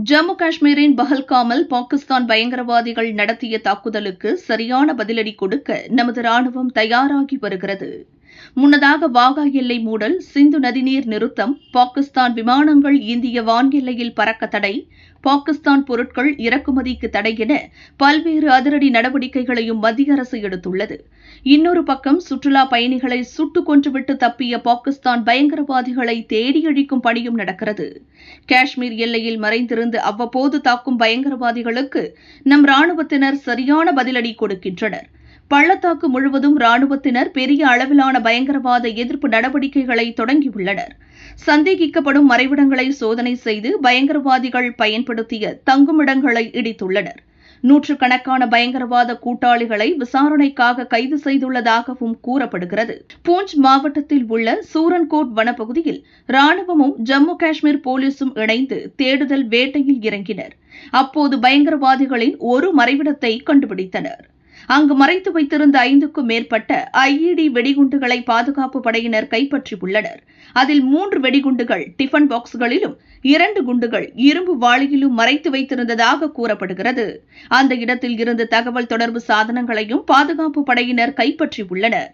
ஜம்மு காஷ்மீரின் பஹல்காமில் பாகிஸ்தான் பயங்கரவாதிகள் நடத்திய தாக்குதலுக்கு சரியான பதிலடி கொடுக்க நமது ராணுவம் தயாராகி வருகிறது. முன்னதாக வாகா எல்லை மூடல், சிந்து நதிநீர் நிறுத்தம், பாகிஸ்தான் விமானங்கள் இந்திய வான் எல்லையில் பறக்க தடை, பாகிஸ்தான் பொருட்கள் இறக்குமதிக்கு தடை என பல்வேறு அதிரடி நடவடிக்கைகளையும் மத்திய அரசு எடுத்துள்ளது. இன்னொரு பக்கம் சுற்றுலா பயணிகளை சுட்டுக் கொன்றுவிட்டு தப்பிய பாகிஸ்தான் பயங்கரவாதிகளை தேடியழிக்கும் பணியும் நடக்கிறது. காஷ்மீர் எல்லையில் மறைந்திருந்து அவ்வப்போது தாக்கும் பயங்கரவாதிகளுக்கு நம் ராணுவத்தினர் சரியான பதிலடி கொடுக்கின்றனர். பள்ளத்தாக்கு முழுவதும் ராணுவத்தினர் பெரிய அளவிலான பயங்கரவாத எதிர்ப்பு நடவடிக்கைகளை தொடங்கியுள்ளனர். சந்தேகிக்கப்படும் மறைவிடங்களை சோதனை செய்து பயங்கரவாதிகள் பயன்படுத்திய தங்குமிடங்களை இடித்துள்ளனர். நூற்றுக்கணக்கான பயங்கரவாத கூட்டாளிகளை விசாரணைக்காக கைது செய்துள்ளதாகவும் கூறப்படுகிறது. பூஞ்ச் மாவட்டத்தில் உள்ள சூரன்கோட் வனப்பகுதியில் ராணுவமும் ஜம்மு காஷ்மீர் போலீசும் இணைந்து தேடுதல் வேட்டையில் இறங்கினர். அப்போது பயங்கரவாதிகளின் ஒரு மறைவிடத்தை கண்டுபிடித்தனர். அங்கு மறைத்து வைத்திருந்த 5க்கும் மேற்பட்ட ஐஇடி வெடிகுண்டுகளை பாதுகாப்பு படையினர் கைப்பற்றியுள்ளனர். அதில் 3 வெடிகுண்டுகள் டிஃபன் பாக்ஸ்களிலும் 2 குண்டுகள் இரும்பு வாளியிலும் மறைத்து வைத்திருந்ததாக கூறப்படுகிறது. அந்த இடத்தில் இருந்து தகவல் தொடர்பு சாதனங்களையும் பாதுகாப்பு படையினர் கைப்பற்றியுள்ளனர்.